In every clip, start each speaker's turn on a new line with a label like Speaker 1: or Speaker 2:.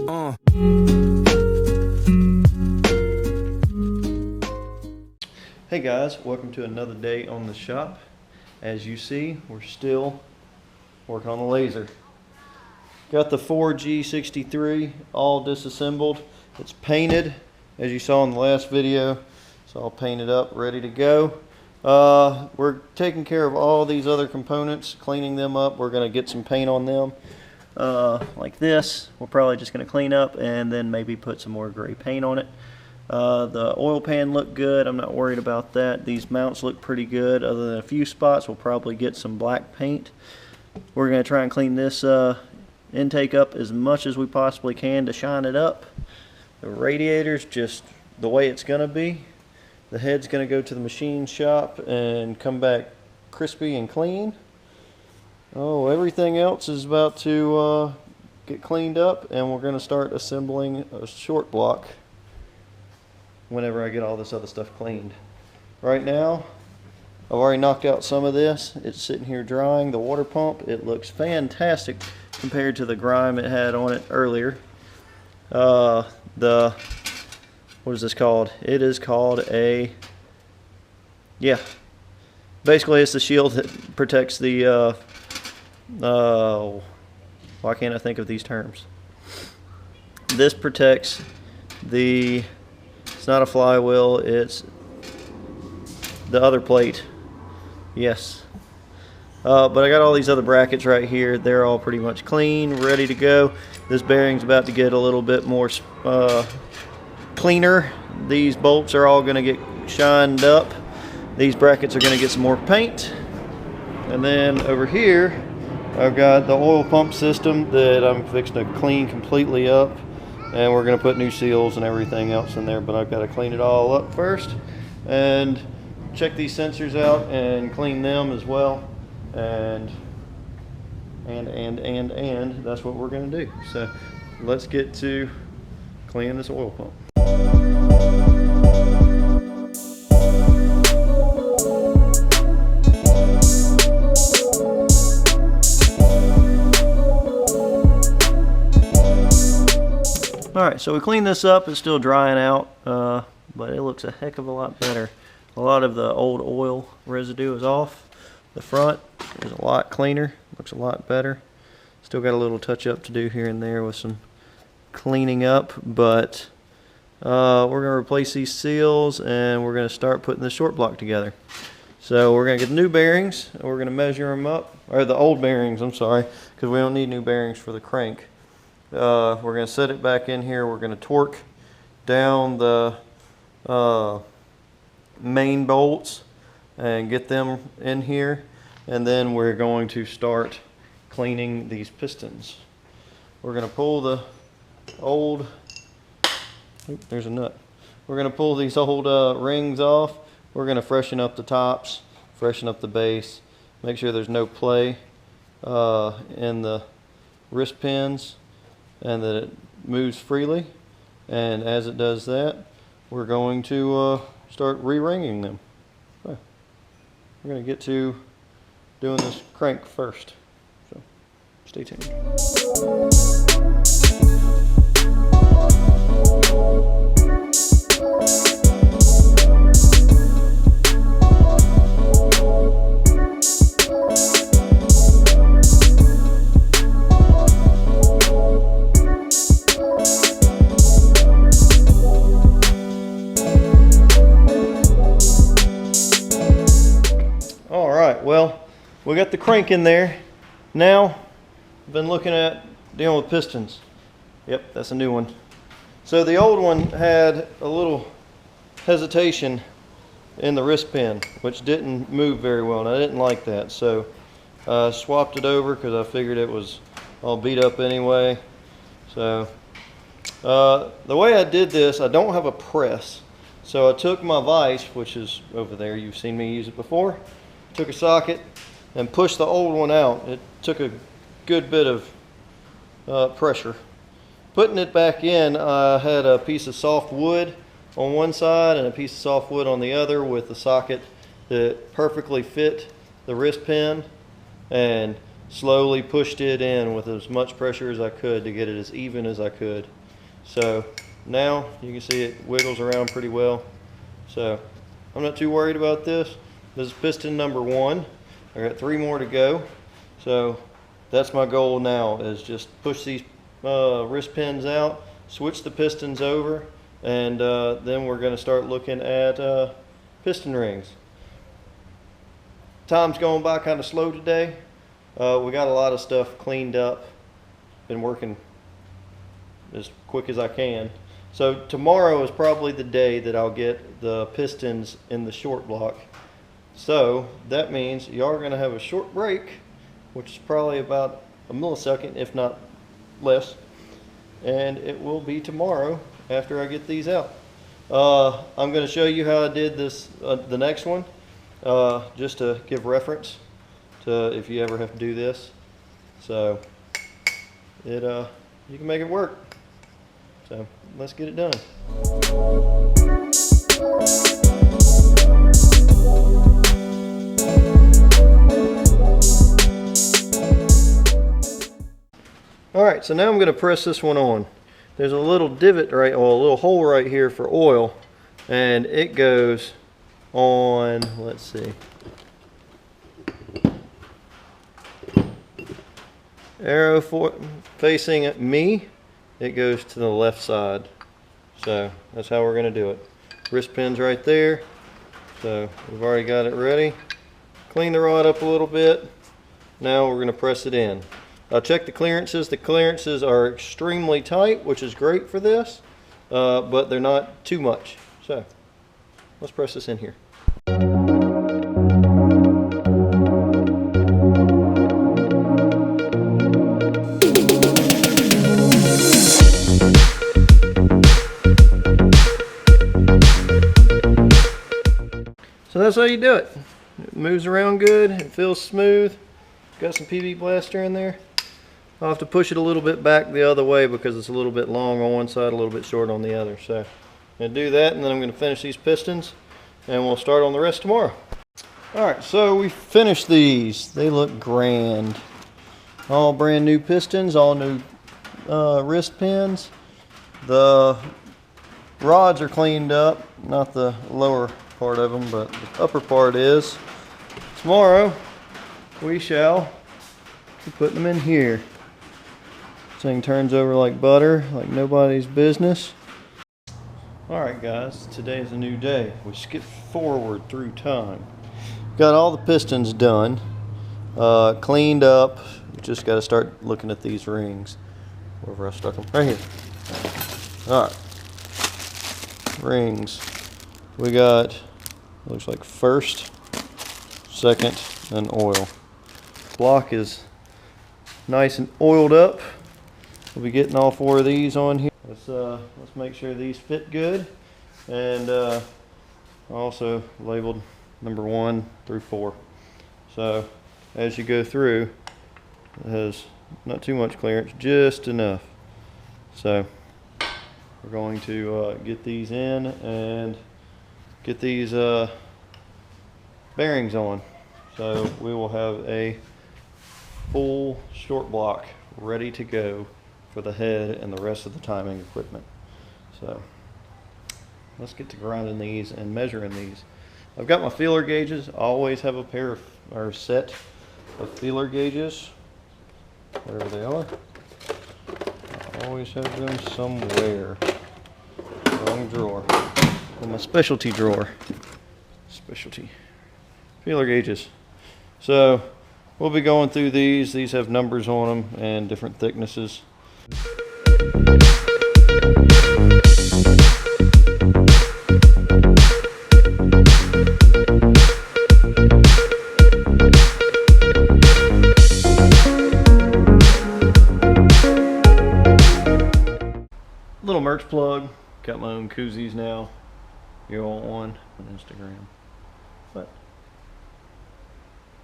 Speaker 1: Hey guys, welcome to another day on the shop. As you see, we're still working on the laser. Got the 4G63 all disassembled. It's painted, as you saw in the last video. It's all painted up, ready to go. We're taking care of all these other components, cleaning them up. We're going to get some paint on them. Like this, we're probably just going to clean up and then maybe put some more gray paint on it. The oil pan looked good. I'm not worried about that. These mounts look pretty good. Other than a few spots, we'll probably get some black paint. We're going to try and clean this intake up as much as we possibly can to shine it up. The radiator's just the way it's going to be. The head's going to go to the machine shop and come back crispy and clean. Oh, everything else is about to get cleaned up, and we're going to start assembling a short block whenever I get all this other stuff cleaned. Right now, I've already knocked out some of this. It's sitting here drying. The water pump, it looks fantastic compared to the grime it had on it earlier. What is this called? It is called a, basically it's the shield that protects the, why can't I think of these terms? This protects the, it's not a flywheel, it's the other plate. Yes. But I got all these other brackets right here. They're all pretty much clean, ready to go. This bearing's about to get a little bit more cleaner. These bolts are all going to get shined up. These brackets are going to get some more paint. And then over here, I've got the oil pump system that I'm fixing to clean completely up. And we're going to put new seals and everything else in there, but I've got to clean it all up first and check these sensors out and clean them as well. And that's what we're going to do. So let's get to cleaning this oil pump. Alright, so we cleaned this up. It's still drying out, but it looks a heck of a lot better. A lot of the old oil residue is off. The front is a lot cleaner, looks a lot better. Still got a little touch up to do here and there with some cleaning up, but we're going to replace these seals and we're going to start putting the short block together. So we're going to get the new bearings and we're going to measure them up, or the old bearings, I'm sorry, because we don't need new bearings for the crank. We're going to set it back in here. We're going to torque down the main bolts and get them in here, and then we're going to start cleaning these pistons. We're going to pull the old, there's a nut. We're going to pull these old rings off. We're going to freshen up the tops, freshen up the base, make sure there's no play in the wrist pins and that it moves freely. And as it does that, we're going to start re-ringing them. So we're going to get to doing this crank first. So stay tuned. Well, we got the crank in there. Now, I've been looking at dealing with pistons. Yep, that's a new one. So the old one had a little hesitation in the wrist pin, which didn't move very well, and I didn't like that. So I swapped it over because I figured it was all beat up anyway. So the way I did this, I don't have a press. So I took my vise, which is over there, you've seen me use it before, took a socket and pushed the old one out. It took a good bit of pressure. Putting it back in, I had a piece of soft wood on one side and a piece of soft wood on the other with the socket that perfectly fit the wrist pin, and slowly pushed it in with as much pressure as I could to get it as even as I could. So now you can see it wiggles around pretty well. So I'm not too worried about this. This is piston number 1. I got 3 more to go. So that's my goal now, is just push these wrist pins out, switch the pistons over, and then we're going to start looking at piston rings. Time's going by kind of slow today. We got a lot of stuff cleaned up. Been working as quick as I can. So tomorrow is probably the day that I'll get the pistons in the short block. So that means you are going to have a short break, which is probably about a millisecond, if not less. And it will be tomorrow after I get these out. I'm going to show you how I did this, the next one, just to give reference to if you ever have to do this. So you can make it work. So let's get it done. Alright, so now I'm going to press this one on. There's a little divot right, or a little hole right here for oil, and it goes on, let's see, arrow facing me, it goes to the left side. So that's how we're going to do it. Wrist pins right there. So we've already got it ready. Clean the rod up a little bit. Now we're going to press it in. Check the clearances. The clearances are extremely tight, which is great for this, but they're not too much. So let's press this in here. So that's how you do it. It moves around good, it feels smooth. Got some PB blaster in there. I'll have to push it a little bit back the other way because it's a little bit long on one side, a little bit short on the other. So I'm going to do that, and then I'm going to finish these pistons, and we'll start on the rest tomorrow. Alright, so we finished these. They look grand. All brand new pistons, all new wrist pins. The rods are cleaned up, not the lower part of them, but the upper part is. Tomorrow we shall be putting them in here. This thing turns over like butter, like nobody's business. Alright guys, today's a new day. We skipped forward through time. Got all the pistons done, cleaned up. Just got to start looking at these rings. Wherever I stuck them. Right here. Alright. Rings. We got, looks like first, second, and oil. Block is nice and oiled up. We'll be getting all 4 of these on here. Let's make sure these fit good, and also labeled number 1 through 4. So as you go through, it has not too much clearance, just enough. So we're going to get these in and get these bearings on. So we will have a full short block ready to go for the head and the rest of the timing equipment. So let's get to grinding these and measuring these. I've got my feeler gauges. I always have a pair of, or set of feeler gauges, wherever they are. I always have them somewhere. Wrong drawer. In my specialty drawer. Specialty. Feeler gauges. So we'll be going through these. These have numbers on them and different thicknesses. Little merch plug. Got my own koozies now. You want one on Instagram. But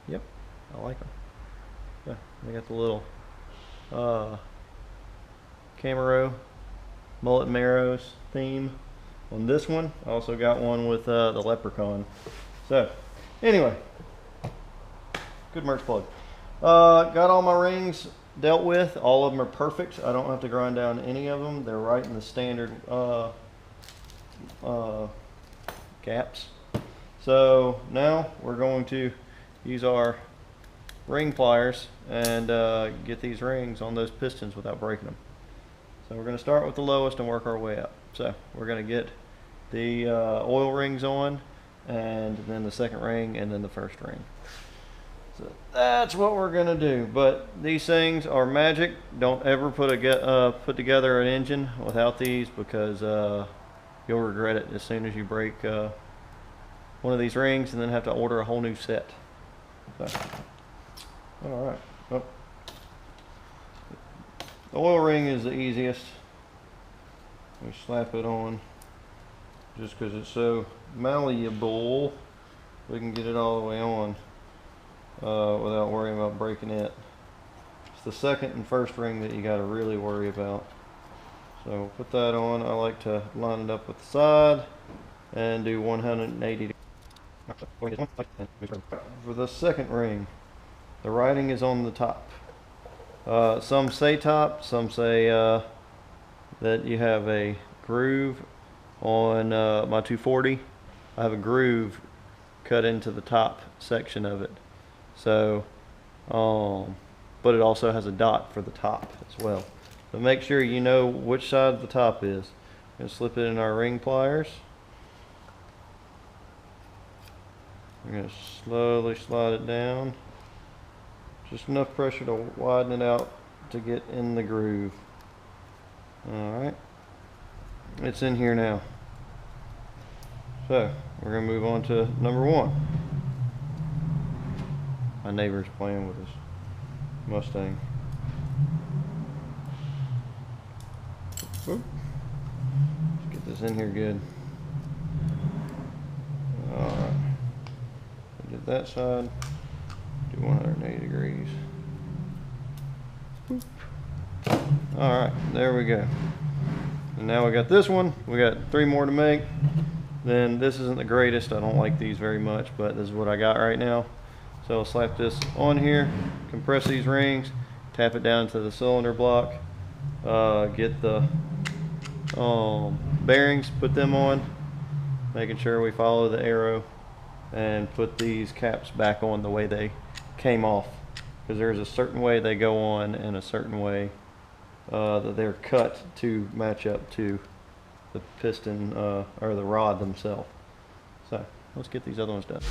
Speaker 1: yep, I like them. Yeah, they got the little Camaro mullet marrows theme on this one. I also got one with the leprechaun. So anyway, good merch plug. Got all my rings dealt with. All of them are perfect. I don't have to grind down any of them. They're right in the standard gaps. So now we're going to use our ring pliers and get these rings on those pistons without breaking them. So we're going to start with the lowest and work our way up. So we're going to get the oil rings on, and then the second ring, and then the first ring. So that's what we're going to do. But these things are magic. Don't ever put together an engine without these, because you'll regret it as soon as you break one of these rings and then have to order a whole new set. So, all right. Oh. The oil ring is the easiest. We slap it on just because it's so malleable. We can get it all the way on without worrying about breaking it. It's the second and first ring that you got to really worry about. So put that on. I like to line it up with the side and do 180 degrees. For the second ring, the writing is on the top. Some say top, some say that you have a groove on my 240. I have a groove cut into the top section of it. So, but it also has a dot for the top as well. So make sure you know which side the top is. We're going to slip it in our ring pliers. We're going to slowly slide it down. Just enough pressure to widen it out to get in the groove. Alright. It's in here now. So, we're going to move on to number one. My neighbor's playing with his Mustang. Oop. Let's get this in here good. Alright. Did that side. Do 180 degrees. Alright, there we go. And now we got this one. We got 3 more to make. Then this isn't the greatest. I don't like these very much, but this is what I got right now. So I'll slap this on here, compress these rings, tap it down to the cylinder block, get the bearings, put them on, making sure we follow the arrow, and put these caps back on the way they came off, because there's a certain way they go on and a certain way that they're cut to match up to the piston or the rod themselves. So let's get these other ones done.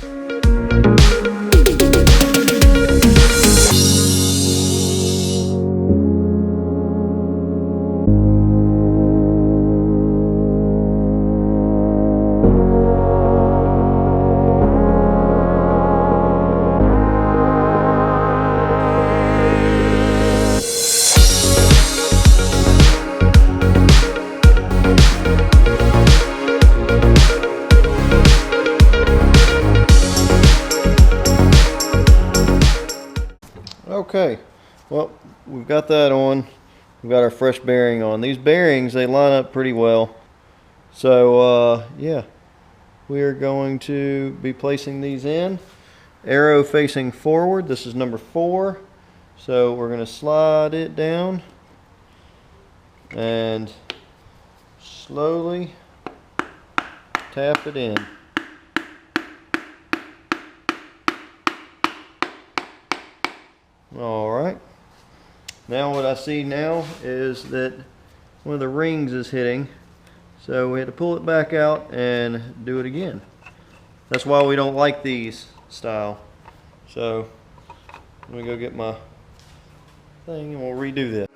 Speaker 1: Okay, well, we've got that on. We've got our fresh bearing on. These bearings, they line up pretty well. So, yeah, we are going to be placing these in. Arrow facing forward. This is number 4. So we're going to slide it down and slowly tap it in. Alright, now what I see now is that one of the rings is hitting, so we had to pull it back out and do it again. That's why we don't like these style. So let me go get my thing and we'll redo this.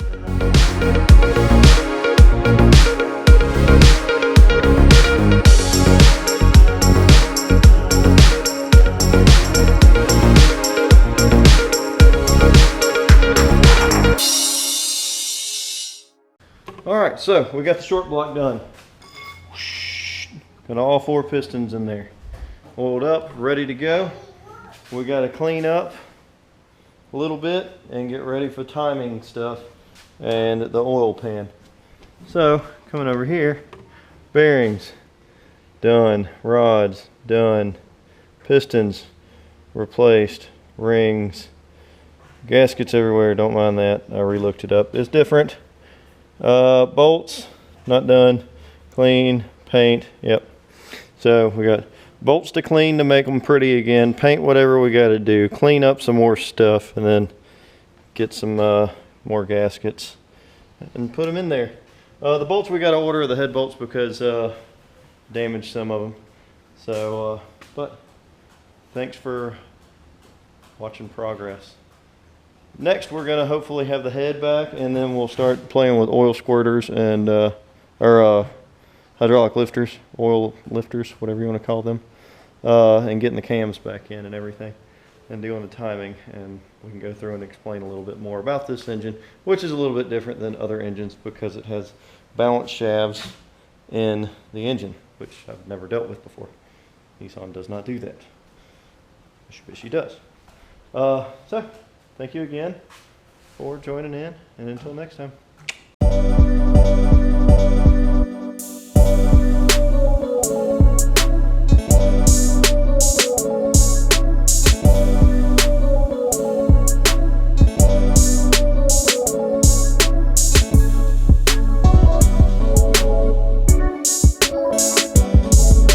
Speaker 1: Alright, so we got the short block done. Got all 4 pistons in there. Oiled up, ready to go. We got to clean up a little bit and get ready for timing stuff and the oil pan. So, coming over here, bearings, done. Rods, done. Pistons, replaced. Rings, Gaskets everywhere, don't mind that. I re-looked it up. It's different. Bolts, not done. Clean, paint, yep. So we got bolts to clean to make them pretty again. Paint whatever we got to do. Clean up some more stuff and then get some more gaskets and put them in there. The bolts we got to order are the head bolts because damaged some of them. So, but thanks for watching progress. Next, we're going to hopefully have the head back, and then we'll start playing with oil squirters and hydraulic lifters, oil lifters, whatever you want to call them, and getting the cams back in and everything, and doing the timing. And we can go through and explain a little bit more about this engine, which is a little bit different than other engines because it has balance shafts in the engine, which I've never dealt with before. Nissan does not do that. Mitsubishi does. So, thank you again for joining in, and until next time.